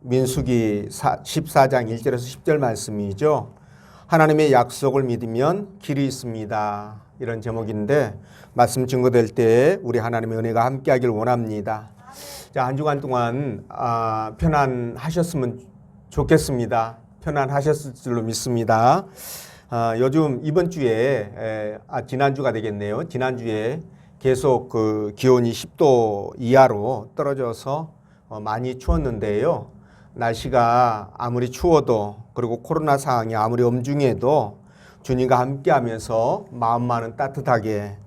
민수기 14장 1절에서 10절 말씀이죠. 하나님의 약속을 믿으면 길이 있습니다. 이런 제목인데 말씀 증거될 때 우리 하나님의 은혜가 함께하길 원합니다. 자, 한 주간 동안 편안하셨으면 좋겠습니다. 편안하셨을 줄로 믿습니다. 요즘 이번 주에 지난주가 되겠네요. 지난주에 계속 그 기온이 10도 이하로 떨어져서 많이 추웠는데요. 날씨가 아무리 추워도 그리고 코로나 상황이 아무리 엄중해도 주님과 함께하면서 마음만은 따뜻하게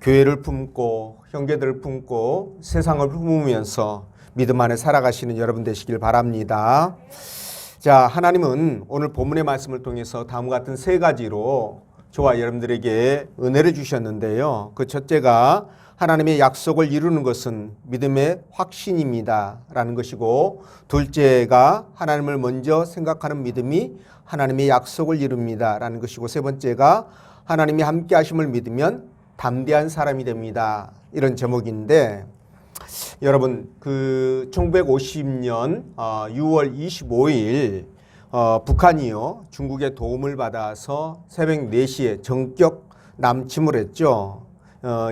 교회를 품고 형제들을 품고 세상을 품으면서 믿음 안에 살아가시는 여러분 되시길 바랍니다. 자, 하나님은 오늘 본문의 말씀을 통해서 다음과 같은 세 가지로 저와 여러분들에게 은혜를 주셨는데요. 그 첫째가 하나님의 약속을 이루는 것은 믿음의 확신입니다 라는 것이고, 둘째가 하나님을 먼저 생각하는 믿음이 하나님의 약속을 이룹니다 라는 것이고, 세 번째가 하나님이 함께 하심을 믿으면 담대한 사람이 됩니다. 이런 제목인데, 여러분 그 1950년 6월 25일 북한이요 중국의 도움을 받아서 새벽 4시에 전격 남침을 했죠.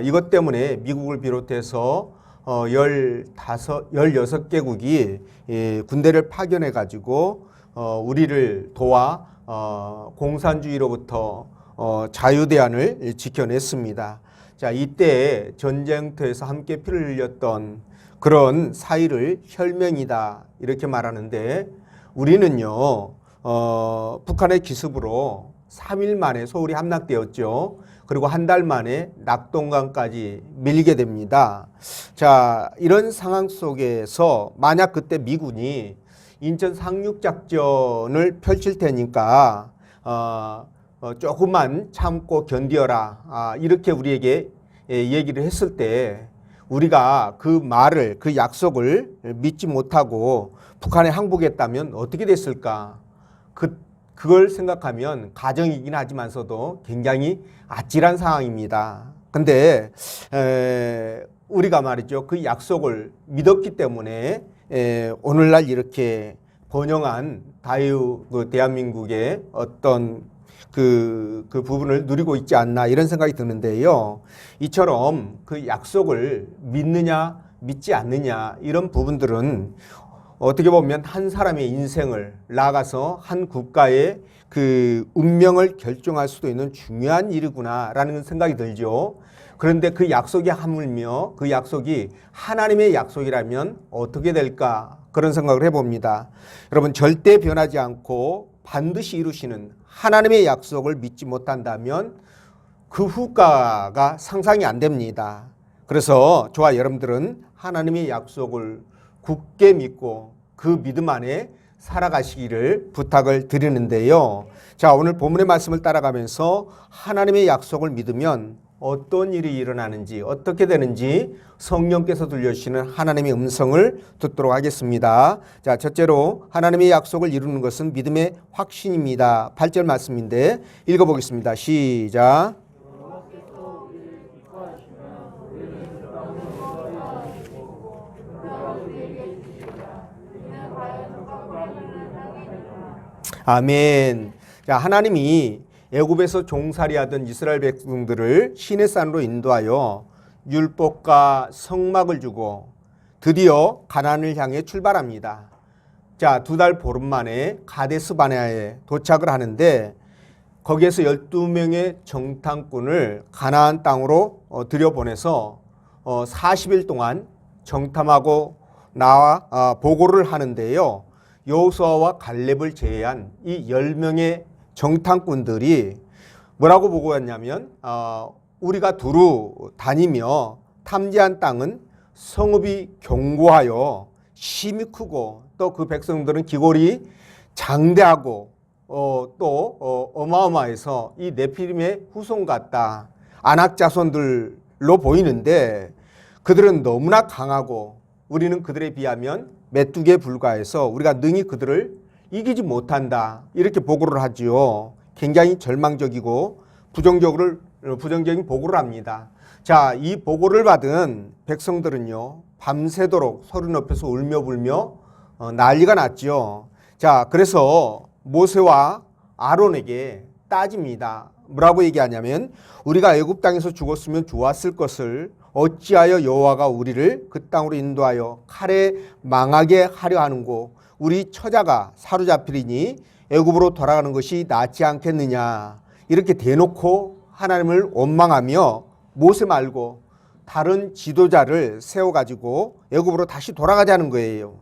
이것 때문에 미국을 비롯해서 16개국이 군대를 파견해 가지고 우리를 도와 공산주의로부터 자유대안을 지켜냈습니다. 자, 이때 전쟁터에서 함께 피를 흘렸던 그런 사이를 혈맹이다 이렇게 말하는데, 우리는요 북한의 기습으로 3일 만에 서울이 함락되었죠. 그리고 한 달 만에 낙동강까지 밀리게 됩니다. 자, 이런 상황 속에서 만약 그때 미군이 인천 상륙작전을 펼칠 테니까 조금만 참고 견디어라 이렇게 우리에게 얘기를 했을 때, 우리가 그 말을 그 약속을 믿지 못하고 북한에 항복했다면 어떻게 됐을까? 그걸 생각하면 가정이긴 하지만서도 굉장히 아찔한 상황입니다. 근데 우리가 말이죠 그 약속을 믿었기 때문에 오늘날 이렇게 번영한 대한민국의 어떤 그 부분을 누리고 있지 않나 이런 생각이 드는데요. 이처럼 그 약속을 믿느냐 믿지 않느냐 이런 부분들은 어떻게 보면 한 사람의 인생을 나아가서 한 국가의 그 운명을 결정할 수도 있는 중요한 일이구나라는 생각이 들죠. 그런데 그 약속이 하물며 그 약속이 하나님의 약속이라면 어떻게 될까 그런 생각을 해봅니다. 여러분, 절대 변하지 않고 반드시 이루시는 하나님의 약속을 믿지 못한다면 그 후과가 상상이 안 됩니다. 그래서 저와 여러분들은 하나님의 약속을 굳게 믿고 그 믿음 안에 살아가시기를 부탁을 드리는데요. 자, 오늘 본문의 말씀을 따라가면서 하나님의 약속을 믿으면 어떤 일이 일어나는지 어떻게 되는지 성령께서 들려주시는 하나님의 음성을 듣도록 하겠습니다. 자, 첫째로 하나님의 약속을 이루는 것은 믿음의 확신입니다. 8절 말씀인데 읽어보겠습니다. 시작. 아멘. 자, 하나님이 애굽에서 종살이하던 이스라엘 백성들을 시내산으로 인도하여 율법과 성막을 주고 드디어 가나안을 향해 출발합니다. 자, 2달 보름 만에 가데스 바네아에 도착을 하는데, 거기에서 12명의 정탐꾼을 가나안 땅으로 들여보내서 40일 동안 정탐하고 나와 보고를 하는데요. 여호수아와 갈렙을 제외한 이 10명의 정탐꾼들이 뭐라고 보고했냐면 우리가 두루 다니며 탐지한 땅은 성읍이 견고하여 심이 크고 또 그 백성들은 기골이 장대하고 또 어마어마해서 이 네피림의 후손 같다, 아낙 자손들로 보이는데 그들은 너무나 강하고 우리는 그들에 비하면 메뚜기에 불과해서 우리가 능히 그들을 이기지 못한다 이렇게 보고를 하지요. 굉장히 절망적이고 부정적인 보고를 합니다. 자, 이 보고를 받은 백성들은요 밤새도록 소리 높여서 울며 불며 난리가 났죠. 자, 그래서 모세와 아론에게 따집니다. 뭐라고 얘기하냐면 우리가 애굽 땅에서 죽었으면 좋았을 것을 어찌하여 여호와가 우리를 그 땅으로 인도하여 칼에 망하게 하려 하는고 우리 처자가 사로잡히리니 애굽으로 돌아가는 것이 낫지 않겠느냐. 이렇게 대놓고 하나님을 원망하며 모세 말고 다른 지도자를 세워가지고 애굽으로 다시 돌아가자는 거예요.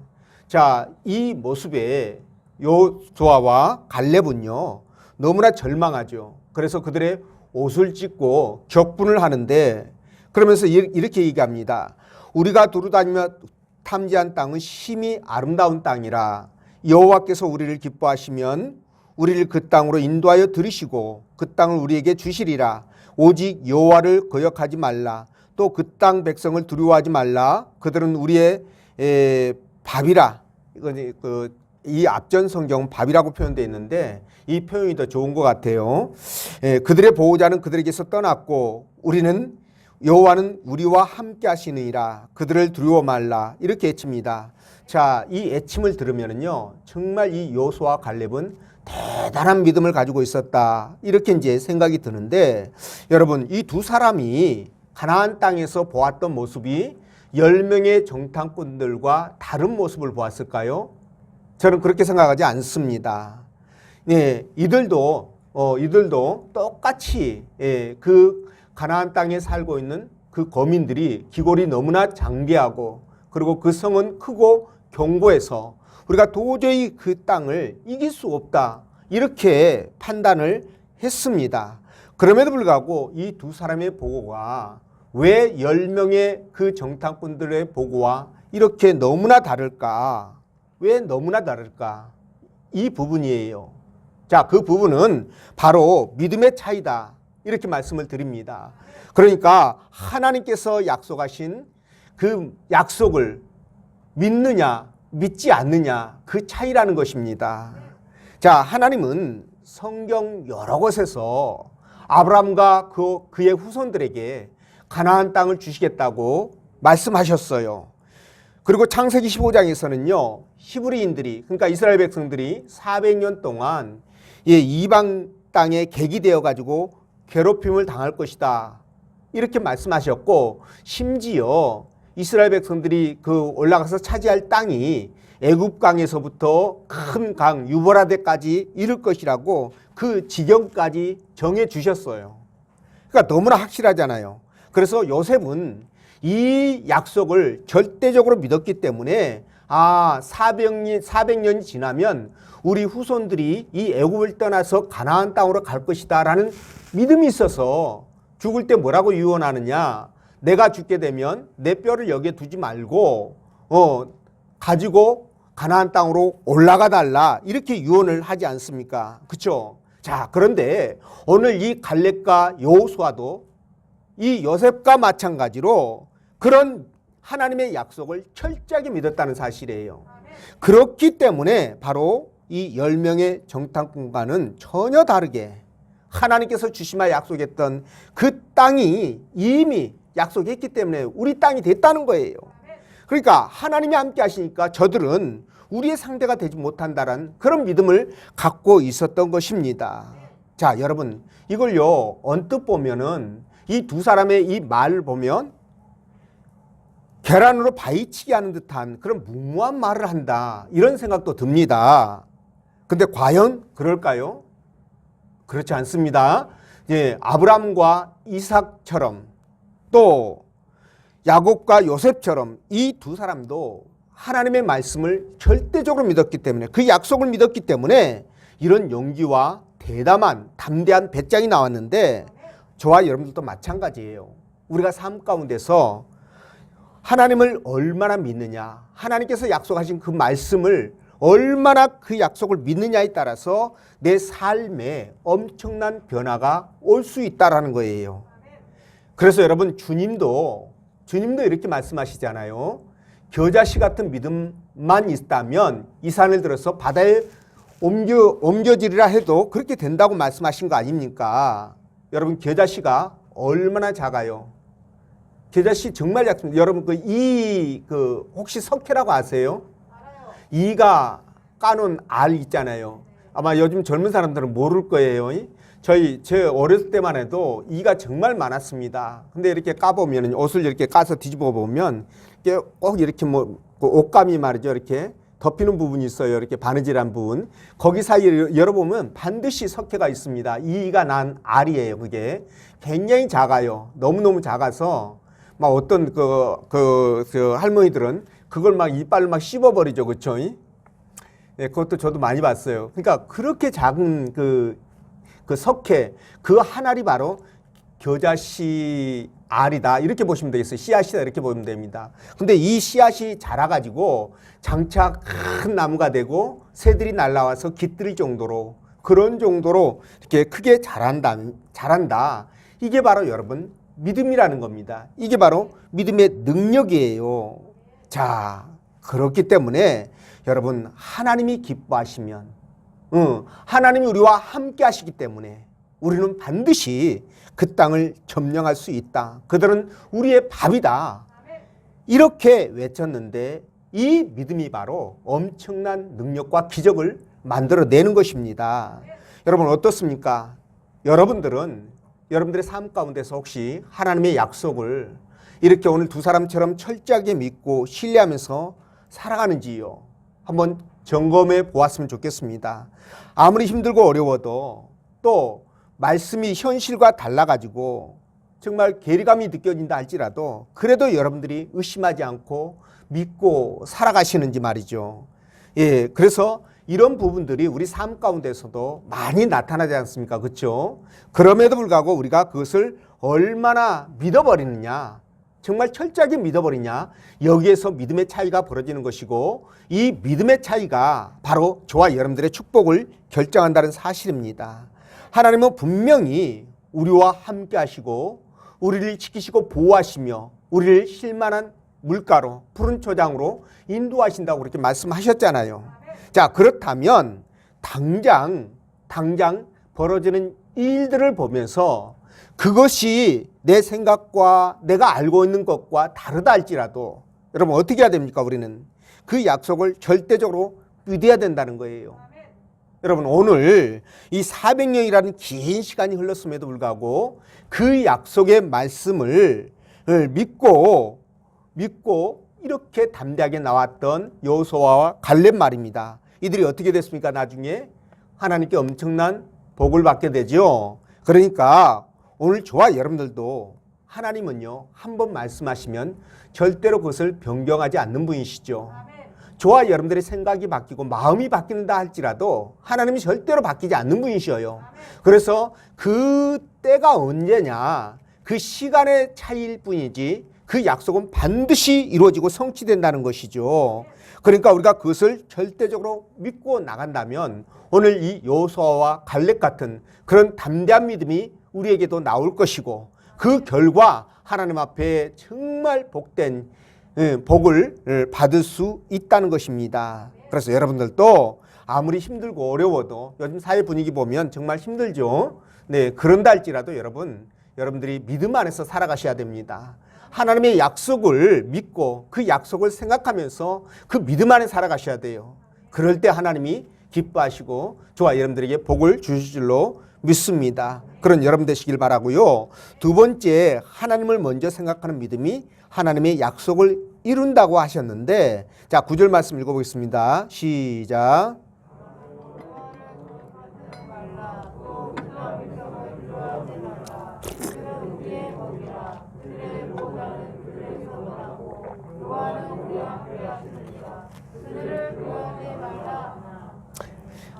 자, 이 모습에 여호수아와 갈렙은요 너무나 절망하죠. 그래서 그들의 옷을 찢고 격분을 하는데 그러면서 이렇게 얘기합니다. 우리가 두루다니며 탐지한 땅은 심히 아름다운 땅이라 여호와께서 우리를 기뻐하시면 우리를 그 땅으로 인도하여 들이시고 그 땅을 우리에게 주시리라. 오직 여호와를 거역하지 말라. 또 그 땅 백성을 두려워하지 말라. 그들은 우리의 밥이라. 이 앞전 성경은 밥이라고 표현되어 있는데 이 표현이 더 좋은 것 같아요. 그들의 보호자는 그들에게서 떠났고 우리는 여호와는 우리와 함께 하시느니라. 그들을 두려워 말라. 이렇게 외칩니다. 자, 이 외침을 들으면은요 정말 이 여호수아와 갈렙은 대단한 믿음을 가지고 있었다. 이렇게 이제 생각이 드는데 여러분 이 두 사람이 가나안 땅에서 보았던 모습이 10명의 정탐꾼들과 다른 모습을 보았을까요? 저는 그렇게 생각하지 않습니다. 네, 이들도 똑같이 그 가나안 땅에 살고 있는 그 거민들이 기골이 너무나 장대하고 그리고 그 성은 크고 견고해서 우리가 도저히 그 땅을 이길 수 없다. 이렇게 판단을 했습니다. 그럼에도 불구하고 이 두 사람의 보고가 왜 10명의 그 정탐꾼들의 보고와 이렇게 너무나 다를까? 왜 너무나 다를까? 이 부분이에요. 자, 그 부분은 바로 믿음의 차이다. 이렇게 말씀을 드립니다. 그러니까 하나님께서 약속하신 그 약속을 믿느냐, 믿지 않느냐, 그 차이라는 것입니다. 자, 하나님은 성경 여러 곳에서 아브라함과 그의 후손들에게 가나안 땅을 주시겠다고 말씀하셨어요. 그리고 창세기 15장에서는요, 히브리인들이, 그러니까 이스라엘 백성들이 400년 동안 이방 땅에 객이 되어가지고 괴롭힘을 당할 것이다. 이렇게 말씀하셨고, 심지어 이스라엘 백성들이 올라가서 차지할 땅이 애굽강에서부터 큰 강 유브라데까지 이를 것이라고 그 지경까지 정해 주셨어요. 그러니까 너무나 확실하잖아요. 그래서 요셉은 이 약속을 절대적으로 믿었기 때문에 400년이 지나면 우리 후손들이 이 애굽을 떠나서 가나안 땅으로 갈 것이다 라는 믿음이 있어서 죽을 때 뭐라고 유언하느냐. 내가 죽게 되면 내 뼈를 여기에 두지 말고 가지고 가나안 땅으로 올라가 달라. 이렇게 유언을 하지 않습니까? 그렇죠? 자, 그런데 오늘 이 갈렙과 여호수아도 이 요셉과 마찬가지로 그런 하나님의 약속을 철저하게 믿었다는 사실이에요. 그렇기 때문에 바로 이 10명의 정탐꾼과는 전혀 다르게 하나님께서 주시마 약속했던 그 땅이 이미 약속했기 때문에 우리 땅이 됐다는 거예요. 그러니까 하나님이 함께 하시니까 저들은 우리의 상대가 되지 못한다는 그런 믿음을 갖고 있었던 것입니다. 자, 여러분 이걸요 언뜻 보면은 이 두 사람의 이 말을 보면 계란으로 바위치기 하는 듯한 그런 무모한 말을 한다 이런 생각도 듭니다. 근데 과연 그럴까요? 그렇지 않습니다. 아브라함과 이삭처럼 또 야곱과 요셉처럼 이 두 사람도 하나님의 말씀을 절대적으로 믿었기 때문에 그 약속을 믿었기 때문에 이런 용기와 대담한 담대한 배짱이 나왔는데 저와 여러분들도 마찬가지예요. 우리가 삶 가운데서 하나님을 얼마나 믿느냐, 하나님께서 약속하신 그 말씀을 얼마나 그 약속을 믿느냐에 따라서 내 삶에 엄청난 변화가 올 수 있다라는 거예요. 그래서 여러분 주님도 이렇게 말씀하시잖아요. 겨자씨 같은 믿음만 있다면 이 산을 들어서 바다에 옮겨지리라 해도 그렇게 된다고 말씀하신 거 아닙니까? 여러분 겨자씨가 얼마나 작아요? 겨자씨 정말 작습니다. 여러분 혹시 석회라고 아세요? 이가 까놓은 알 있잖아요. 아마 요즘 젊은 사람들은 모를 거예요. 제 어렸을 때만 해도 이가 정말 많았습니다. 근데 이렇게 까보면, 옷을 이렇게 까서 뒤집어 보면 꼭 이렇게 뭐 그 옷감이 말이죠, 이렇게 덮이는 부분이 있어요. 이렇게 바느질한 부분. 거기 사이에 열어보면 반드시 석회가 있습니다. 이가 난 알이에요. 그게 굉장히 작아요. 너무너무 작아서 막 어떤 그 할머니들은 그걸 막 이빨로 막 씹어버리죠. 그쵸? 예, 그것도 저도 많이 봤어요. 그러니까 그렇게 작은 그 석회, 그 한 알이 바로 겨자씨 알이다. 이렇게 보시면 되겠어요. 씨앗이다. 이렇게 보면 됩니다. 근데 이 씨앗이 자라가지고 장차 큰 나무가 되고 새들이 날라와서 깃들 정도로, 그런 정도로 이렇게 크게 자란다. 이게 바로 여러분 믿음이라는 겁니다. 이게 바로 믿음의 능력이에요. 자, 그렇기 때문에 여러분 하나님이 기뻐하시면, 하나님이 우리와 함께 하시기 때문에 우리는 반드시 그 땅을 점령할 수 있다. 그들은 우리의 밥이다. 이렇게 외쳤는데 이 믿음이 바로 엄청난 능력과 기적을 만들어내는 것입니다. 여러분 어떻습니까? 여러분들의 삶 가운데서 혹시 하나님의 약속을 이렇게 오늘 두 사람처럼 철저하게 믿고 신뢰하면서 살아가는지요? 한번 점검해 보았으면 좋겠습니다. 아무리 힘들고 어려워도 또 말씀이 현실과 달라가지고 정말 괴리감이 느껴진다 할지라도 그래도 여러분들이 의심하지 않고 믿고 살아가시는지 말이죠. 예, 그래서 이런 부분들이 우리 삶 가운데서도 많이 나타나지 않습니까? 그렇죠? 그럼에도 불구하고 우리가 그것을 얼마나 믿어버리느냐, 정말 철저하게 믿어버리냐, 여기에서 믿음의 차이가 벌어지는 것이고 이 믿음의 차이가 바로 저와 여러분들의 축복을 결정한다는 사실입니다. 하나님은 분명히 우리와 함께 하시고 우리를 지키시고 보호하시며 우리를 쉴만한 물가로, 푸른 초장으로 인도하신다고 그렇게 말씀하셨잖아요. 자, 그렇다면 당장 벌어지는 일들을 보면서 그것이 내 생각과 내가 알고 있는 것과 다르다 할지라도 여러분 어떻게 해야 됩니까? 우리는 그 약속을 절대적으로 믿어야 된다는 거예요. 여러분 오늘 이 400년이라는 긴 시간이 흘렀음에도 불구하고 그 약속의 말씀을 믿고 이렇게 담대하게 나왔던 여호수아와 갈렙 말입니다. 이들이 어떻게 됐습니까? 나중에 하나님께 엄청난 복을 받게 되죠. 그러니까 오늘 저와 여러분들도 하나님은요, 한번 말씀하시면 절대로 그것을 변경하지 않는 분이시죠. 저와 여러분들의 생각이 바뀌고 마음이 바뀐다 할지라도 하나님이 절대로 바뀌지 않는 분이셔요. 그래서 그 때가 언제냐, 그 시간의 차이일 뿐이지 그 약속은 반드시 이루어지고 성취된다는 것이죠. 그러니까 우리가 그것을 절대적으로 믿고 나간다면 오늘 이 여호수아와 갈렙 같은 그런 담대한 믿음이 우리에게도 나올 것이고 그 결과 하나님 앞에 정말 복된 복을 받을 수 있다는 것입니다. 그래서 여러분들도 아무리 힘들고 어려워도 요즘 사회 분위기 보면 정말 힘들죠. 네, 그런다 할지라도 여러분들이 믿음 안에서 살아가셔야 됩니다. 하나님의 약속을 믿고 그 약속을 생각하면서 그 믿음 안에 살아가셔야 돼요. 그럴 때 하나님이 기뻐하시고 저와 여러분들에게 복을 주실 줄로 믿습니다. 그런 여러분 되시길 바라고요. 두 번째, 하나님을 먼저 생각하는 믿음이 하나님의 약속을 이룬다고 하셨는데, 자, 9절 말씀 읽어보겠습니다. 시작.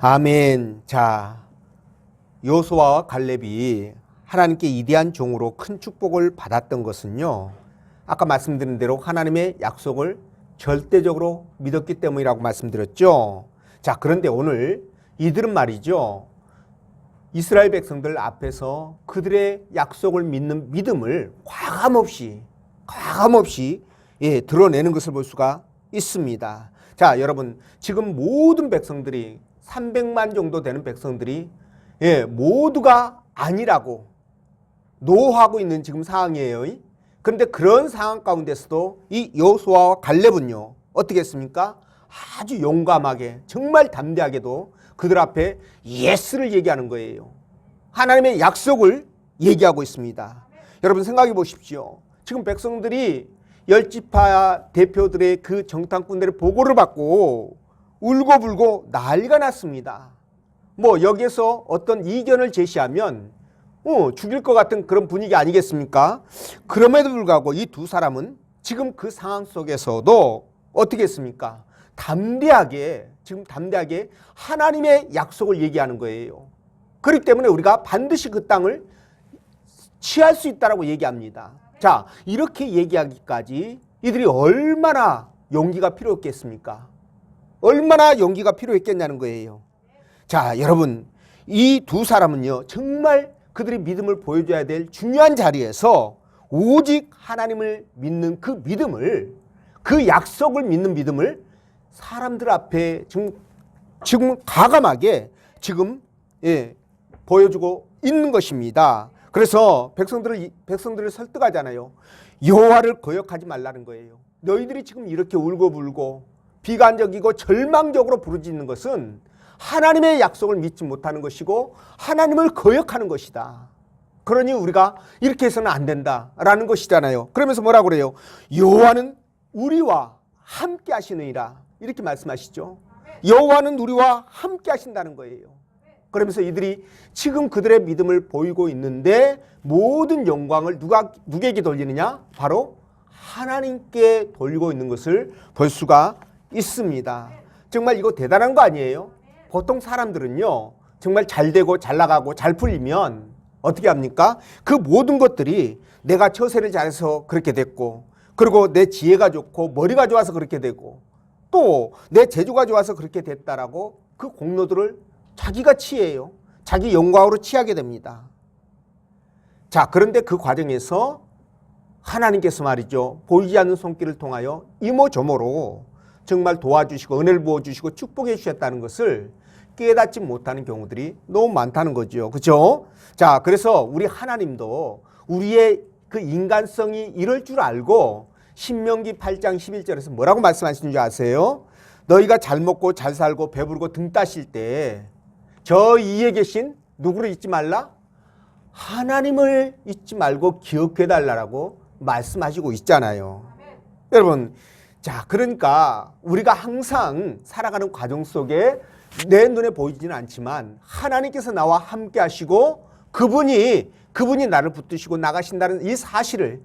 아멘. 자, 여호수아와 갈렙이 하나님께 이대한 종으로 큰 축복을 받았던 것은요, 아까 말씀드린 대로 하나님의 약속을 절대적으로 믿었기 때문이라고 말씀드렸죠. 자, 그런데 오늘 이들은 말이죠, 이스라엘 백성들 앞에서 그들의 약속을 믿는 믿음을 과감없이 드러내는 것을 볼 수가 있습니다. 자, 여러분, 지금 모든 백성들이 300만 정도 되는 백성들이 모두가 아니라고 노하고 있는 지금 상황이에요. 그런데 그런 상황 가운데서도 이 여호수아와 갈렙은요, 어떻게 했습니까? 아주 용감하게 정말 담대하게도 그들 앞에 예스를 얘기하는 거예요. 하나님의 약속을 얘기하고 있습니다. 여러분 생각해 보십시오. 지금 백성들이 열지파 대표들의 그 정탐꾼들의 보고를 받고 울고불고 난리가 났습니다. 뭐 여기에서 어떤 이견을 제시하면 죽일 것 같은 그런 분위기 아니겠습니까? 그럼에도 불구하고 이 두 사람은 지금 그 상황 속에서도 어떻게 했습니까? 담대하게 하나님의 약속을 얘기하는 거예요. 그렇기 때문에 우리가 반드시 그 땅을 취할 수 있다라고 얘기합니다. 자, 이렇게 얘기하기까지 이들이 얼마나 용기가 필요했겠습니까? 얼마나 용기가 필요했겠냐는 거예요. 자, 여러분, 이 두 사람은요, 정말 그들의 믿음을 보여줘야 될 중요한 자리에서 오직 하나님을 믿는 그 믿음을, 그 약속을 믿는 믿음을 사람들 앞에 지금 과감하게 보여주고 있는 것입니다. 그래서 백성들을 설득하잖아요. 여호와를 거역하지 말라는 거예요. 너희들이 지금 이렇게 울고불고 비관적이고 절망적으로 부르짖는 것은 하나님의 약속을 믿지 못하는 것이고 하나님을 거역하는 것이다. 그러니 우리가 이렇게 해서는 안 된다라는 것이잖아요. 그러면서 뭐라고 그래요? 여호와는 우리와 함께 하시느니라, 이렇게 말씀하시죠. 여호와는 우리와 함께 하신다는 거예요. 그러면서 이들이 지금 그들의 믿음을 보이고 있는데 모든 영광을 누구에게 돌리느냐? 바로 하나님께 돌리고 있는 것을 볼 수가 있습니다. 정말 이거 대단한 거 아니에요? 보통 사람들은요, 정말 잘 되고 잘 나가고 잘 풀리면 어떻게 합니까? 그 모든 것들이 내가 처세를 잘해서 그렇게 됐고, 그리고 내 지혜가 좋고 머리가 좋아서 그렇게 되고, 또 내 재주가 좋아서 그렇게 됐다라고 그 공로들을 자기가 취해요. 자기 영광으로 취하게 됩니다. 자, 그런데 그 과정에서 하나님께서 말이죠, 보이지 않는 손길을 통하여 이모저모로 정말 도와주시고 은혜를 부어주시고 축복해 주셨다는 것을 깨닫지 못하는 경우들이 너무 많다는 거죠. 그렇죠? 자, 그래서 우리 하나님도 우리의 그 인간성이 이럴 줄 알고 신명기 8장 11절에서 뭐라고 말씀하시는 줄 아세요? 너희가 잘 먹고 잘 살고 배부르고 등 따실 때 저 위에 계신 누구를 잊지 말라? 하나님을 잊지 말고 기억해 달라고 말씀하시고 있잖아요. 여러분, 자, 그러니까 우리가 항상 살아가는 과정 속에 내 눈에 보이지는 않지만 하나님께서 나와 함께 하시고 그분이 나를 붙드시고 나가신다는 이 사실을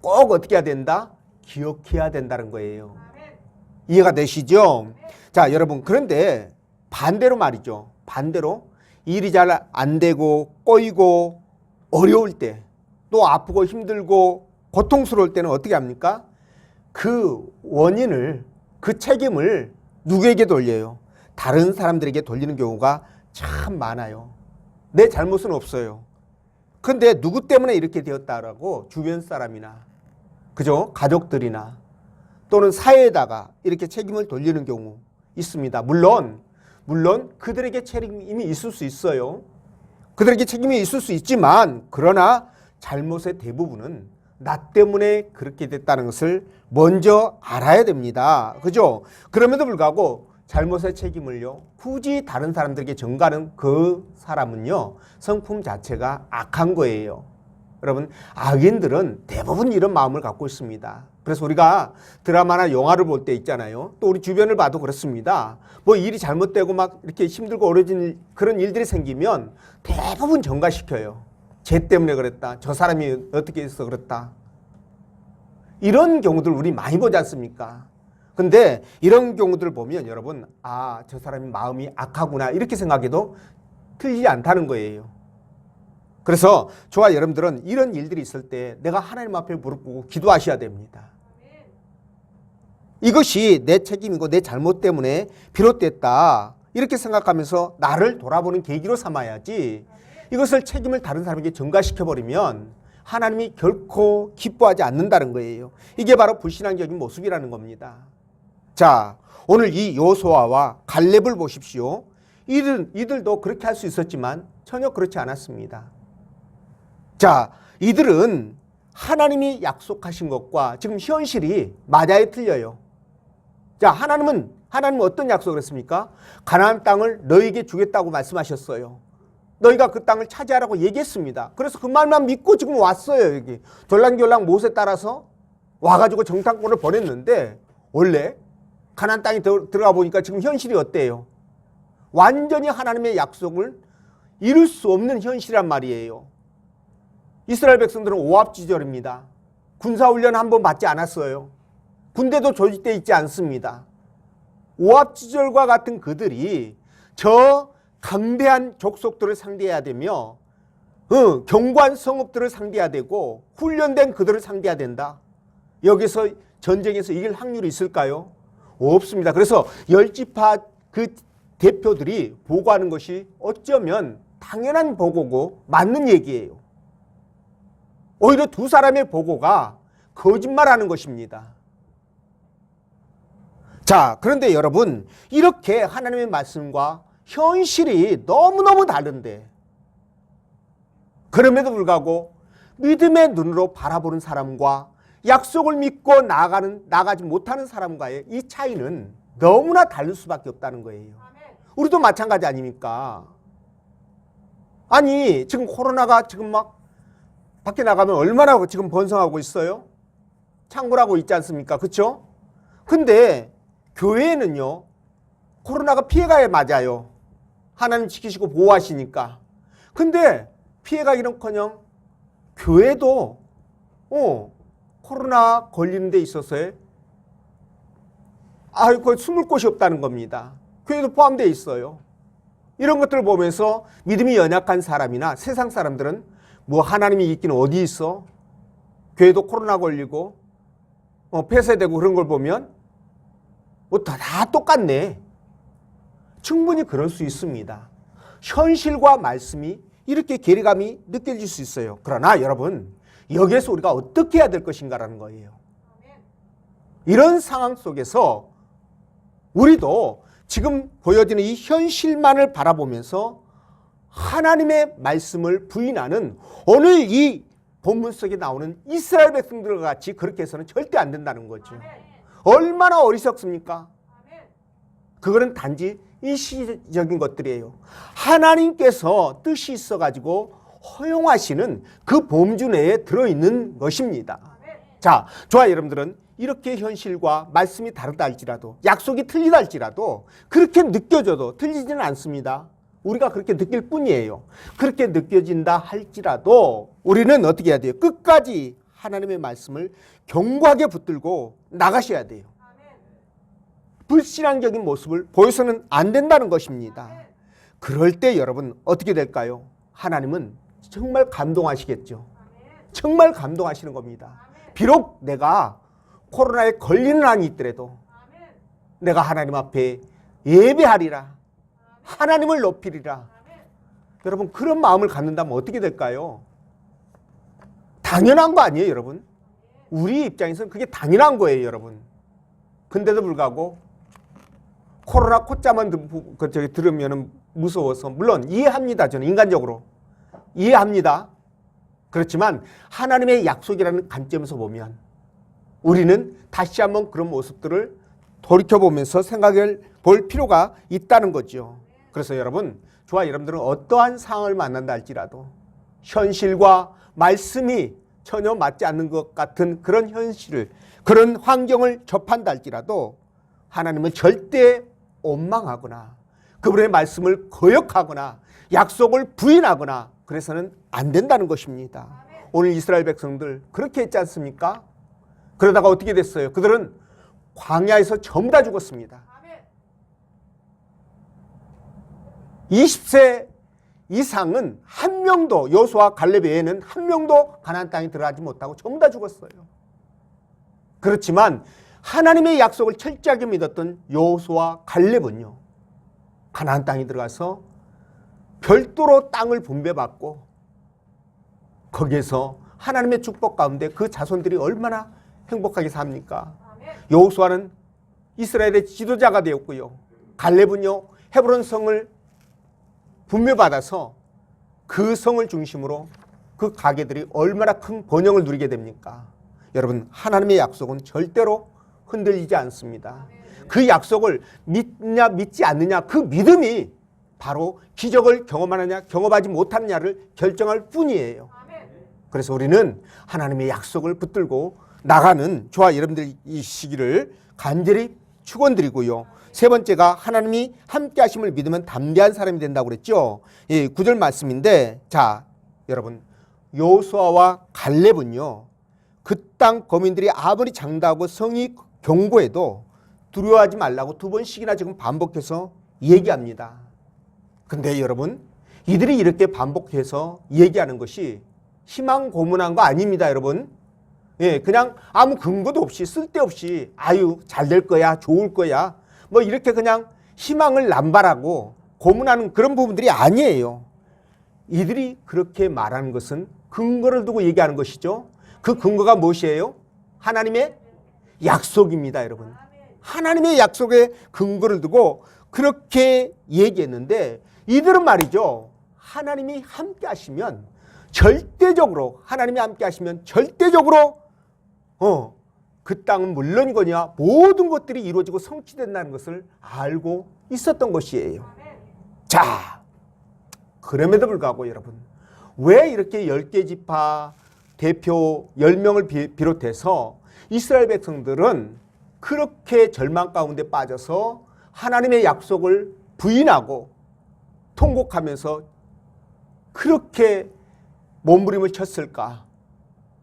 꼭 어떻게 해야 된다? 기억해야 된다는 거예요. 이해가 되시죠? 자, 여러분, 그런데 반대로 말이죠. 반대로 일이 잘 안 되고 꼬이고 어려울 때, 또 아프고 힘들고 고통스러울 때는 어떻게 합니까? 그 원인을, 그 책임을 누구에게 돌려요? 다른 사람들에게 돌리는 경우가 참 많아요. 내 잘못은 없어요. 근데 누구 때문에 이렇게 되었다라고 주변 사람이나, 그죠? 가족들이나 또는 사회에다가 이렇게 책임을 돌리는 경우 있습니다. 물론 그들에게 책임이 있을 수 있어요. 그들에게 책임이 있을 수 있지만, 그러나 잘못의 대부분은 나 때문에 그렇게 됐다는 것을 먼저 알아야 됩니다. 그죠? 그럼에도 불구하고 잘못의 책임을요, 굳이 다른 사람들에게 전가하는 그 사람은요, 성품 자체가 악한 거예요. 여러분, 악인들은 대부분 이런 마음을 갖고 있습니다. 그래서 우리가 드라마나 영화를 볼 때 있잖아요. 또 우리 주변을 봐도 그렇습니다. 뭐 일이 잘못되고 막 이렇게 힘들고 어려진 그런 일들이 생기면 대부분 전가시켜요. 쟤 때문에 그랬다. 저 사람이 어떻게 해서 그렇다. 이런 경우들 우리 많이 보지 않습니까? 근데 이런 경우들을 보면 여러분, 아, 저 사람이 마음이 악하구나, 이렇게 생각해도 틀리지 않다는 거예요. 그래서 저와 여러분들은 이런 일들이 있을 때 내가 하나님 앞에 무릎 꿇고 기도하셔야 됩니다. 이것이 내 책임이고 내 잘못 때문에 비롯됐다, 이렇게 생각하면서 나를 돌아보는 계기로 삼아야지, 이것을 책임을 다른 사람에게 전가시켜버리면 하나님이 결코 기뻐하지 않는다는 거예요. 이게 바로 불신앙적인 모습이라는 겁니다. 자, 오늘 이 여호수아와 갈렙을 보십시오. 이들도 그렇게 할 수 있었지만 전혀 그렇지 않았습니다. 자, 이들은 하나님이 약속하신 것과 지금 현실이 맞아야 틀려요. 자, 하나님은 하나님은 어떤 약속을 했습니까? 가나안 땅을 너희에게 주겠다고 말씀하셨어요. 너희가 그 땅을 차지하라고 얘기했습니다. 그래서 그 말만 믿고 지금 왔어요. 여기 졸랑졸랑 못에 따라서 와가지고 정탐꾼을 보냈는데 원래 가나안 땅에 들어가 보니까 지금 현실이 어때요? 완전히 하나님의 약속을 이룰 수 없는 현실이란 말이에요. 이스라엘 백성들은 오합지졸입니다. 군사훈련 한번 받지 않았어요. 군대도 조직되어 있지 않습니다. 오합지졸과 같은 그들이 저 강대한 족속들을 상대해야 되며 견고한 성읍들을 상대해야 되고 훈련된 그들을 상대해야 된다. 여기서 전쟁에서 이길 확률이 있을까요? 없습니다. 그래서 열지파 그 대표들이 보고하는 것이 어쩌면 당연한 보고고 맞는 얘기예요. 오히려 두 사람의 보고가 거짓말하는 것입니다. 자, 그런데 여러분, 이렇게 하나님의 말씀과 현실이 너무너무 다른데 그럼에도 불구하고 믿음의 눈으로 바라보는 사람과 약속을 믿고 나가지 못하는 사람과의 이 차이는 너무나 다를 수밖에 없다는 거예요. 우리도 마찬가지 아닙니까? 아니, 지금 코로나가 지금 막 밖에 나가면 얼마나 지금 번성하고 있어요? 창궐하고 있지 않습니까? 그렇죠? 근데 교회는요, 코로나가 피해가야 맞아요. 하나님 지키시고 보호하시니까. 근데 피해가기는커녕 교회도 코로나 걸리는 데 있어서의 거의 숨을 곳이 없다는 겁니다. 교회도 포함되어 있어요. 이런 것들을 보면서 믿음이 연약한 사람이나 세상 사람들은 뭐 하나님이 있기는 어디 있어? 교회도 코로나 걸리고 폐쇄되고 그런 걸 보면 뭐 다 똑같네. 충분히 그럴 수 있습니다. 현실과 말씀이 이렇게 괴리감이 느껴질 수 있어요. 그러나 여러분, 여기에서 우리가 어떻게 해야 될 것인가라는 거예요. 이런 상황 속에서 우리도 지금 보여지는 이 현실만을 바라보면서 하나님의 말씀을 부인하는 오늘 이 본문 속에 나오는 이스라엘 백성들과 같이 그렇게 해서는 절대 안 된다는 거죠. 얼마나 어리석습니까? 그거는 단지 일시적인 것들이에요. 하나님께서 뜻이 있어가지고 허용하시는 그 범주 내에 들어있는 것입니다. 자, 저와 여러분들은 이렇게 현실과 말씀이 다르다 할지라도 약속이 틀리다 할지라도 그렇게 느껴져도 틀리지는 않습니다. 우리가 그렇게 느낄 뿐이에요. 그렇게 느껴진다 할지라도 우리는 어떻게 해야 돼요? 끝까지 하나님의 말씀을 견고하게 붙들고 나가셔야 돼요. 불신앙적인 모습을 보여서는 안 된다는 것입니다. 그럴 때 여러분 어떻게 될까요? 하나님은 정말 감동하시겠죠. 정말 감동하시는 겁니다. 비록 내가 코로나에 걸리는 한이 있더라도 내가 하나님 앞에 예배하리라. 하나님을 높이리라. 여러분 그런 마음을 갖는다면 어떻게 될까요? 당연한 거 아니에요, 여러분? 우리 입장에서는 그게 당연한 거예요, 여러분. 근데도 불구하고 코로나 콧자만 들으면 무서워서 물론 이해합니다. 저는 인간적으로 이해합니다. 그렇지만 하나님의 약속이라는 관점에서 보면 우리는 다시 한번 그런 모습들을 돌이켜보면서 생각해 볼 필요가 있다는 거죠. 그래서 여러분, 저와 여러분들은 어떠한 상황을 만난다 할지라도 현실과 말씀이 전혀 맞지 않는 것 같은 그런 현실을, 그런 환경을 접한다 할지라도 하나님은 절대 원망하거나 그분의 말씀을 거역하거나 약속을 부인하거나 그래서는 안 된다는 것입니다. 오늘 이스라엘 백성들 그렇게 했지 않습니까? 그러다가 어떻게 됐어요? 그들은 광야에서 전부 다 죽었습니다. 20세 이상은 한 명도, 여호수아 갈렙 외에는 한 명도 가나안 땅에 들어가지 못하고 전부 다 죽었어요. 그렇지만 하나님의 약속을 철저하게 믿었던 여호수아 갈렙은요, 가나안 땅에 들어가서 별도로 땅을 분배받고 거기에서 하나님의 축복 가운데 그 자손들이 얼마나 행복하게 삽니까? 여호수아는 이스라엘의 지도자가 되었고요, 갈렙은요 헤브론 성을 분배받아서 그 성을 중심으로 그 가게들이 얼마나 큰 번영을 누리게 됩니까? 여러분, 하나님의 약속은 절대로 흔들리지 않습니다. 그 약속을 믿냐 믿지 않느냐, 그 믿음이 바로 기적을 경험하느냐 경험하지 못하느냐를 결정할 뿐이에요. 그래서 우리는 하나님의 약속을 붙들고 나가는 저와 여러분들 이 시기를 간절히 축원드리고요. 세 번째가 하나님이 함께 하심을 믿으면 담대한 사람이 된다고 그랬죠. 9절 말씀인데, 자 여러분, 여호수아와 갈렙은요, 그 땅 거민들이 아무리 장다하고 성이 견고해도 두려워하지 말라고 2번씩이나 지금 반복해서 얘기합니다. 근데 여러분, 이들이 이렇게 반복해서 얘기하는 것이 희망 고문한 거 아닙니다, 여러분. 그냥 아무 근거도 없이 쓸데없이 아유 잘 될 거야, 좋을 거야, 뭐 이렇게 그냥 희망을 남발하고 고문하는 그런 부분들이 아니에요. 이들이 그렇게 말하는 것은 근거를 두고 얘기하는 것이죠. 그 근거가 무엇이에요? 하나님의 약속입니다, 여러분. 하나님의 약속에 근거를 두고 그렇게 얘기했는데, 이들은 말이죠, 하나님이 함께 하시면 절대적으로, 하나님이 함께 하시면 절대적으로 그 땅은 물론이거니와 모든 것들이 이루어지고 성취된다는 것을 알고 있었던 것이에요. 자, 그럼에도 불구하고 여러분, 왜 이렇게 10개 지파 대표 10명을 비롯해서 이스라엘 백성들은 그렇게 절망 가운데 빠져서 하나님의 약속을 부인하고 통곡하면서 그렇게 몸부림을 쳤을까?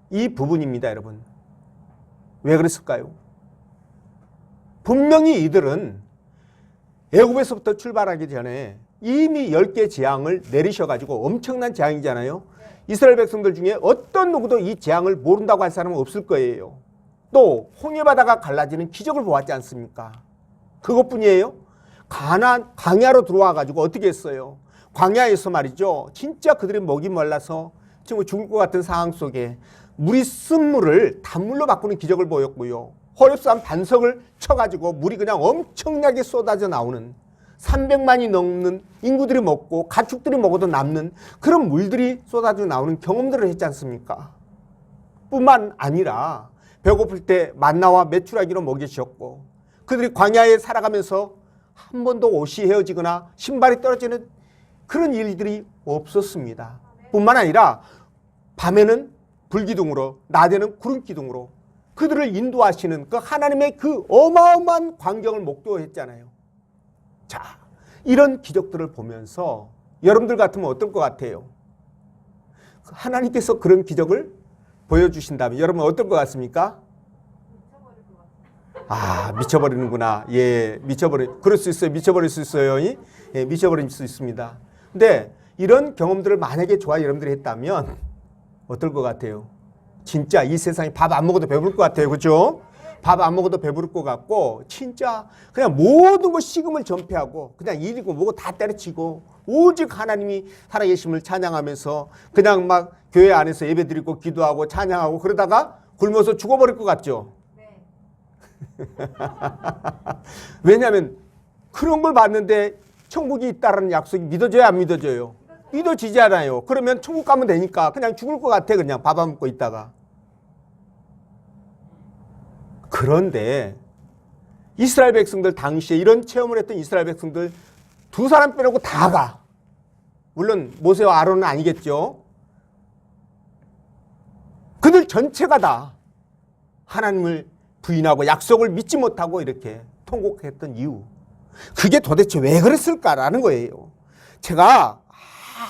이 부분입니다, 여러분. 왜 그랬을까요? 분명히 이들은 애굽에서부터 출발하기 전에 이미 10개 재앙을 내리셔가지고 엄청난 재앙이잖아요. 이스라엘 백성들 중에 어떤 누구도 이 재앙을 모른다고 할 사람은 없을 거예요. 또 홍해바다가 갈라지는 기적을 보았지 않습니까? 그것뿐이에요. 가나안 광야로 들어와가지고 어떻게 했어요? 광야에서 말이죠, 진짜 그들이 목이 말라서 지금 죽을 것 같은 상황 속에 물이 쓴 물을 단물로 바꾸는 기적을 보였고요. 호렙산 반석을 쳐가지고 물이 그냥 엄청나게 쏟아져 나오는, 300만이 넘는 인구들이 먹고 가축들이 먹어도 남는 그런 물들이 쏟아져 나오는 경험들을 했지 않습니까? 뿐만 아니라 배고플 때 만나와 메추라기로 먹이셨고, 그들이 광야에 살아가면서 한 번도 옷이 헤어지거나 신발이 떨어지는 그런 일들이 없었습니다. 뿐만 아니라 밤에는 불기둥으로, 낮에는 구름기둥으로 그들을 인도하시는 그 하나님의 그 어마어마한 광경을 목도했잖아요. 자, 이런 기적들을 보면서 여러분들 같으면 어떨 것 같아요? 하나님께서 그런 기적을 보여주신다면 여러분 어떨 것 같습니까? 아, 미쳐버리는구나. 예, 그럴 수 있어요. 미쳐버릴 수 있어요. 예, 미쳐버릴 수 있습니다. 근데 이런 경험들을 만약에 저와 여러분들이 했다면 어떨 것 같아요? 진짜 이 세상에 밥 안 먹어도 배부를 것 같아요. 그렇죠? 밥 안 먹어도 배부를 것 같고, 진짜 그냥 모든 것 식음을 전폐하고 그냥 일이고 뭐고 다 때려치고 오직 하나님이 살아계심을 찬양하면서 그냥 막 교회 안에서 예배드리고 기도하고 찬양하고 그러다가 굶어서 죽어버릴 것 같죠? 네. 왜냐하면 그런 걸 봤는데 천국이 있다라는 약속이 믿어져요, 안 믿어져요? 믿어지잖아요. 그러면 천국 가면 되니까 그냥 죽을 것 같아, 그냥 밥 안 먹고 있다가. 그런데 이스라엘 백성들 당시에 이런 체험을 했던 이스라엘 백성들 2사람 빼놓고 다 가. 물론 모세와 아론은 아니겠죠. 그들 전체가 다 하나님을 부인하고 약속을 믿지 못하고 이렇게 통곡했던 이유, 그게 도대체 왜 그랬을까라는 거예요. 제가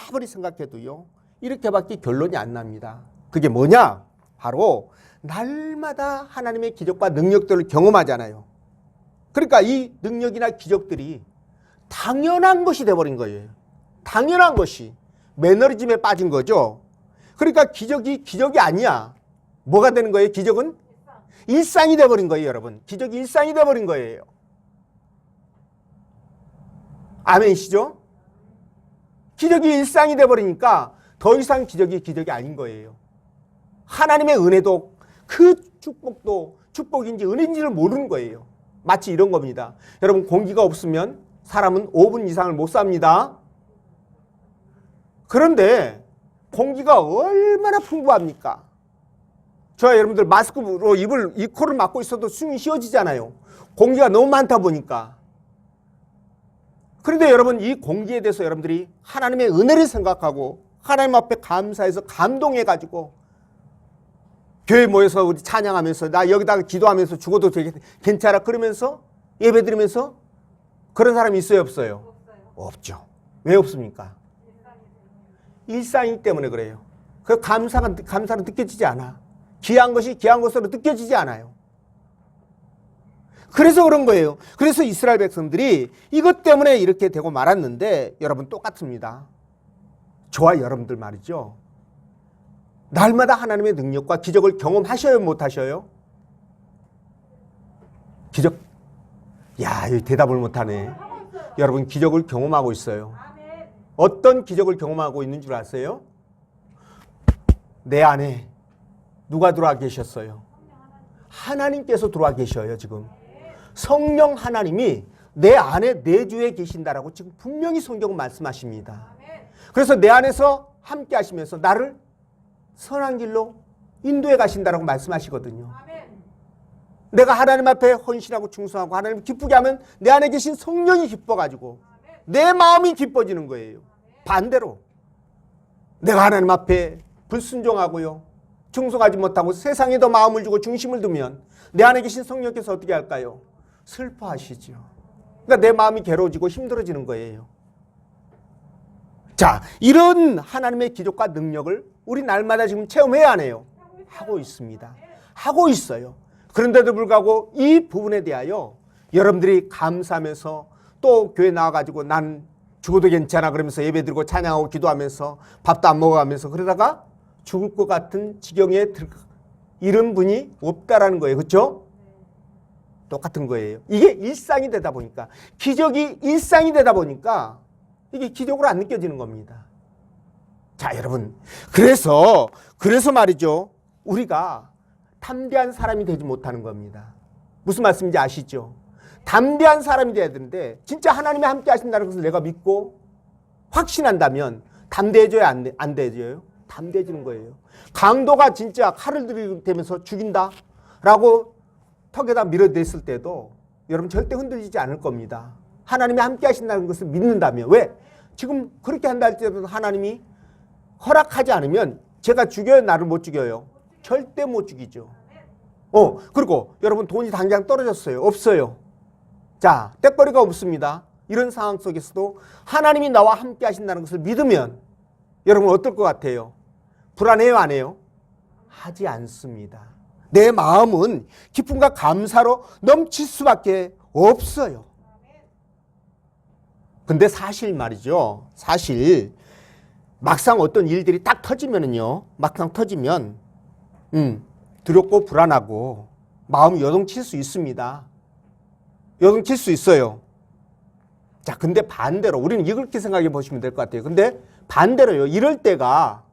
아무리 생각해도요, 이렇게밖에 결론이 안 납니다. 그게 뭐냐? 바로 날마다 하나님의 기적과 능력들을 경험하잖아요. 그러니까 이 능력이나 기적들이 당연한 것이 돼버린 거예요. 당연한 것이 매너리즘에 빠진 거죠. 그러니까 기적이 아니야. 뭐가 되는 거예요? 기적은 일상이 돼버린 거예요, 여러분. 기적이 일상이 돼버린 거예요. 아멘이시죠? 기적이 일상이 돼버리니까 더 이상 기적이 아닌 거예요. 하나님의 은혜도 그 축복도 축복인지 은혜인지를 모르는 거예요. 마치 이런 겁니다. 여러분, 공기가 없으면 사람은 5분 이상을 못 삽니다. 그런데 공기가 얼마나 풍부합니까? 저와 여러분들 마스크로 이 코를 막고 있어도 숨이 쉬어지잖아요. 공기가 너무 많다 보니까. 그런데 여러분, 이 공기에 대해서 여러분들이 하나님의 은혜를 생각하고 하나님 앞에 감사해서 감동해가지고 교회 모여서 우리 찬양하면서 나 여기다가 기도하면서 죽어도 되게 괜찮아 그러면서 예배드리면서 그런 사람이 있어요, 없어요? 없죠. 왜 없습니까? 일상이기 때문에 그래요. 그 감사는 느껴지지 않아. 귀한 것이 귀한 것으로 느껴지지 않아요. 그래서 그런 거예요. 그래서 이스라엘 백성들이 이것 때문에 이렇게 되고 말았는데 여러분 똑같습니다. 저와 여러분들 말이죠. 날마다 하나님의 능력과 기적을 경험하셔요, 못하셔요? 기적. 야, 이 대답을 못하네. 여러분 기적을 경험하고 있어요. 어떤 기적을 경험하고 있는 줄 아세요? 내 안에 누가 들어와 계셨어요? 하나님께서 들어와 계셔요, 지금. 성령 하나님이 내 안에 내주에 계신다라고 지금 분명히 성경은 말씀하십니다. 그래서 내 안에서 함께 하시면서 나를 선한 길로 인도해 가신다라고 말씀하시거든요. 내가 하나님 앞에 헌신하고 충성하고 하나님을 기쁘게 하면 내 안에 계신 성령이 기뻐가지고 내 마음이 기뻐지는 거예요. 반대로 내가 하나님 앞에 불순종하고요, 충성하지 못하고 세상에 더 마음을 주고 중심을 두면 내 안에 계신 성령께서 어떻게 할까요? 슬퍼하시죠. 그러니까 내 마음이 괴로워지고 힘들어지는 거예요. 자, 이런 하나님의 기적과 능력을 우리 날마다 지금 체험해야 하네요. 하고 있습니다. 하고 있어요. 그런데도 불구하고 이 부분에 대하여 여러분들이 감사하면서 또 교회 나와가지고 난 죽어도 괜찮아 그러면서 예배드리고 찬양하고 기도하면서 밥도 안 먹어가면서 그러다가 죽을 것 같은 지경에 이런 분이 없다라는 거예요. 그렇죠? 똑같은 거예요. 이게 일상이 되다 보니까, 기적이 일상이 되다 보니까 이게 기적으로 안 느껴지는 겁니다. 자, 여러분, 그래서 말이죠, 우리가 담대한 사람이 되지 못하는 겁니다. 무슨 말씀인지 아시죠? 담대한 사람이 돼야 되는데 진짜 하나님이 함께 하신다는 것을 내가 믿고 확신한다면 담대해져요, 안 대해져요? 담대해지는 거예요. 강도가 진짜 칼을 들이대면서 죽인다 라고 턱에다 밀어댔을 때도 여러분 절대 흔들리지 않을 겁니다. 하나님이 함께 하신다는 것을 믿는다면. 왜? 지금 그렇게 한다 할때도 하나님이 허락하지 않으면 제가 죽여요, 나를 못 죽여요? 절대 못 죽이죠. 그리고 여러분 돈이 당장 떨어졌어요, 없어요? 자, 떼거리가 없습니다. 이런 상황 속에서도 하나님이 나와 함께 하신다는 것을 믿으면 여러분 어떨 것 같아요? 불안해요, 안 해요? 하지 않습니다. 내 마음은 기쁨과 감사로 넘칠 수밖에 없어요. 근데 사실 말이죠, 사실 막상 어떤 일들이 딱 터지면은요, 막상 터지면 두렵고 불안하고 마음이 요동칠 수 있습니다. 요동칠 수 있어요. 자, 근데 반대로 우리는 이렇게 생각해 보시면 될 것 같아요. 근데 반대로요, 이럴 때가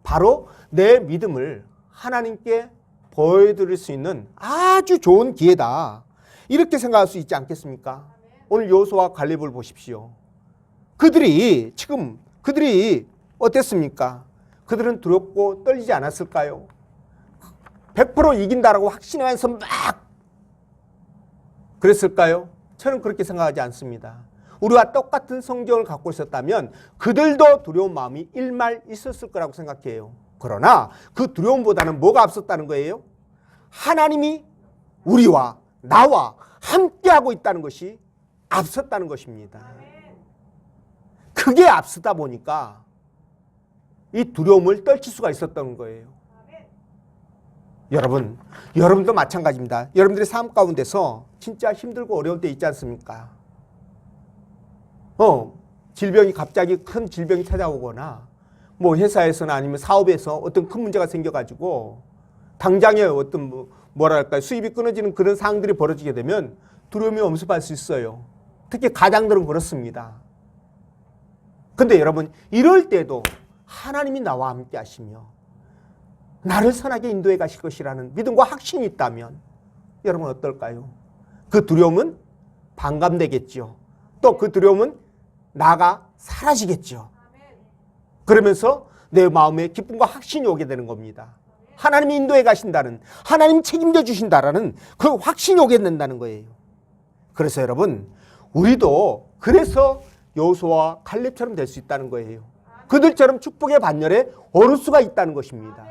바로 내 믿음을 하나님께 보여드릴 수 있는 아주 좋은 기회다, 이렇게 생각할 수 있지 않겠습니까? 오늘 여호수아와 갈렙을 보십시오. 그들이 어땠습니까? 그들은 두렵고 떨리지 않았을까요? 100% 이긴다라고 확신하면서 막 그랬을까요? 저는 그렇게 생각하지 않습니다. 우리와 똑같은 성경을 갖고 있었다면 그들도 두려운 마음이 일말 있었을 거라고 생각해요. 그러나 그 두려움보다는 뭐가 앞섰다는 거예요? 하나님이 우리와 나와 함께하고 있다는 것이 앞섰다는 것입니다. 그게 앞서다 보니까 이 두려움을 떨칠 수가 있었던 거예요. 여러분도 마찬가지입니다. 여러분들의 삶 가운데서 진짜 힘들고 어려울 때 있지 않습니까? 질병이 갑자기 큰 질병이 찾아오거나 뭐 회사에서나 아니면 사업에서 어떤 큰 문제가 생겨가지고 당장에 어떤 뭐랄까요, 수입이 끊어지는 그런 상황들이 벌어지게 되면 두려움이 엄습할 수 있어요. 특히 가장들은 그렇습니다. 근데 여러분, 이럴 때도 하나님이 나와 함께 하시며 나를 선하게 인도해 가실 것이라는 믿음과 확신이 있다면 여러분 어떨까요? 그 두려움은 반감되겠죠. 또 그 두려움은 나가 사라지겠죠. 그러면서 내 마음에 기쁨과 확신이 오게 되는 겁니다. 하나님이 인도해 가신다는, 하나님 책임져 주신다라는 그 확신이 오게 된다는 거예요. 그래서 여러분, 우리도 그래서 여호수아와 칼렙처럼 될 수 있다는 거예요. 그들처럼 축복의 반열에 오를 수가 있다는 것입니다.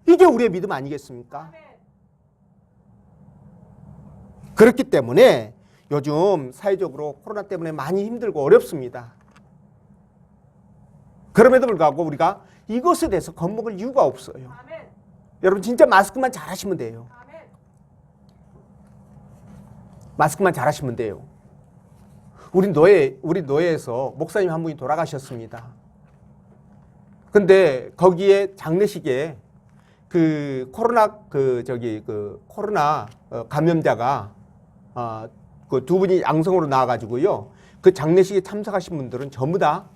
이게 우리의 믿음 아니겠습니까? 그렇기 때문에 요즘 사회적으로 코로나 때문에 많이 힘들고 어렵습니다. 그럼에도 불구하고 우리가 이것에 대해서 겁먹을 이유가 없어요. 여러분 진짜 마스크만 잘 하시면 돼요. 마스크만 잘 하시면 돼요. 우리 노예에서 목사님 한 분이 돌아가셨습니다. 근데 거기에 장례식에 그 코로나 감염자가 그 두 분이 양성으로 나와가지고요. 그 장례식에 참석하신 분들은 전부 다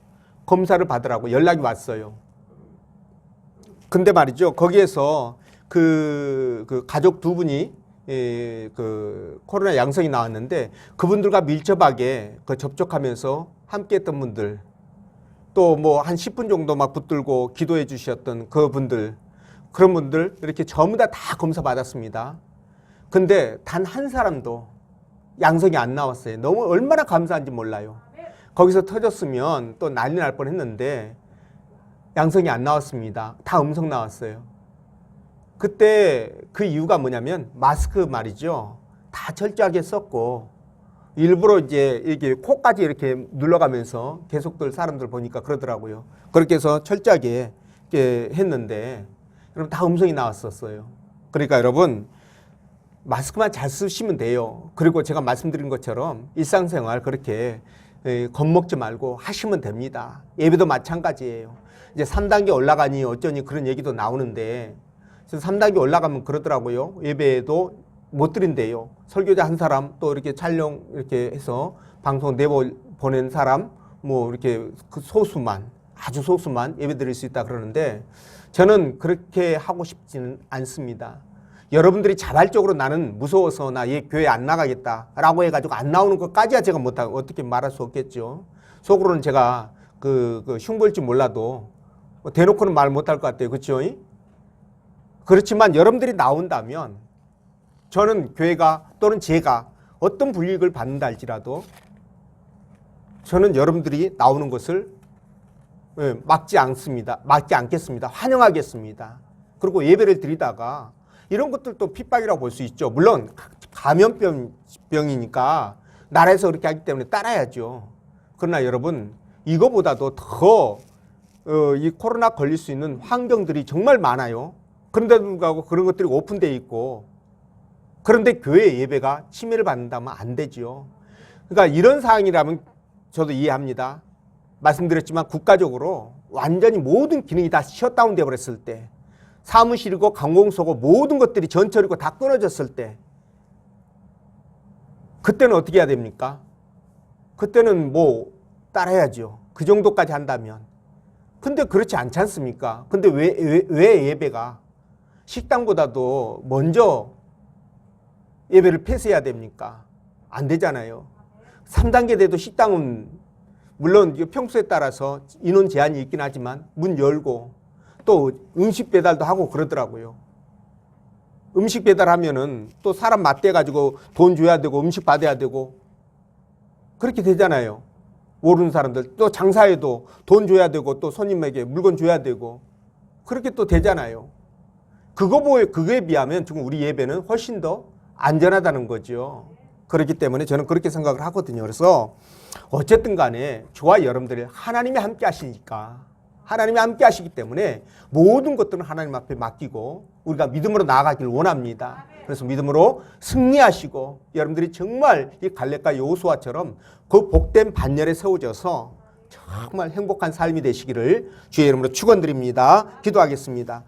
검사를 받으라고 연락이 왔어요. 근데 말이죠. 거기에서 그 가족 두 분이 그 코로나 양성이 나왔는데 그분들과 밀접하게 그 접촉하면서 함께했던 분들 또 뭐 한 10분 정도 막 붙들고 기도해 주셨던 그분들 그런 분들 이렇게 전부 다 검사 받았습니다. 근데 단 한 사람도 양성이 안 나왔어요. 너무 얼마나 감사한지 몰라요. 거기서 터졌으면 또 난리 날 뻔했는데 양성이 안 나왔습니다. 다 음성 나왔어요. 그때 그 이유가 뭐냐면 마스크 말이죠. 다 철저하게 썼고 일부러 이제 이게 코까지 이렇게 눌러가면서 계속들 사람들 보니까 그러더라고요. 그렇게 해서 철저하게 이렇게 했는데 여러분 다 음성이 나왔었어요. 그러니까 여러분 마스크만 잘 쓰시면 돼요. 그리고 제가 말씀드린 것처럼 일상생활 그렇게 겁먹지 말고 하시면 됩니다. 예배도 마찬가지예요. 이제 3단계 올라가니 어쩌니 그런 얘기도 나오는데 3단계 올라가면 그러더라고요. 예배도 못 드린대요. 설교자 한 사람 또 이렇게 촬영 이렇게 해서 방송 내보낸 사람 뭐 이렇게 그 소수만 아주 소수만 예배 드릴 수 있다 그러는데 저는 그렇게 하고 싶지는 않습니다. 여러분들이 자발적으로 나는 무서워서 나 교회 안 나가겠다라고 해가지고 안 나오는 것까지야 제가 못하고 어떻게 말할 수 없겠죠. 속으로는 제가 그 흉볼지 몰라도 대놓고는 말 못할 것 같아요. 그렇죠? 그렇지만 여러분들이 나온다면 저는 교회가 또는 제가 어떤 불이익을 받는다 할지라도 저는 여러분들이 나오는 것을 막지 않겠습니다. 환영하겠습니다. 그리고 예배를 드리다가 이런 것들도 핍박이라고 볼 수 있죠. 물론 감염병이니까 나라에서 그렇게 하기 때문에 따라야죠. 그러나 여러분 이거보다도 더 이 코로나 걸릴 수 있는 환경들이 정말 많아요. 그런데도 불구하고 그런 것들이 오픈되어 있고 그런데 교회 예배가 침해를 받는다면 안 되죠. 그러니까 이런 상황이라면 저도 이해합니다. 말씀드렸지만 국가적으로 완전히 모든 기능이 다 셧다운 되어 버렸을 때 사무실이고 관공서고 모든 것들이 전철이고 다 끊어졌을 때 그때는 어떻게 해야 됩니까? 그때는 뭐 따라야죠. 그 정도까지 한다면. 근데 그렇지 않지 않습니까? 근데 왜 예배가 식당보다도 먼저 예배를 폐쇄해야 됩니까? 안 되잖아요. 3단계 돼도 식당은 물론 평소에 따라서 인원 제한이 있긴 하지만 문 열고 또 음식 배달도 하고 그러더라고요. 음식 배달하면은 또 사람 맞대가지고 돈 줘야 되고 음식 받아야 되고 그렇게 되잖아요. 모르는 사람들 또 장사해도 돈 줘야 되고 또 손님에게 물건 줘야 되고 그렇게 또 되잖아요. 그거에 비하면 지금 우리 예배는 훨씬 더 안전하다는 거죠. 그렇기 때문에 저는 그렇게 생각을 하거든요. 그래서 어쨌든 간에 저와 여러분들이 하나님이 함께 하시니까 하나님이 함께 하시기 때문에 모든 것들은 하나님 앞에 맡기고 우리가 믿음으로 나아가길 원합니다. 그래서 믿음으로 승리하시고 여러분들이 정말 이 갈렙과 여호수아처럼 그 복된 반열에 세워져서 정말 행복한 삶이 되시기를 주의 이름으로 축원드립니다. 기도하겠습니다.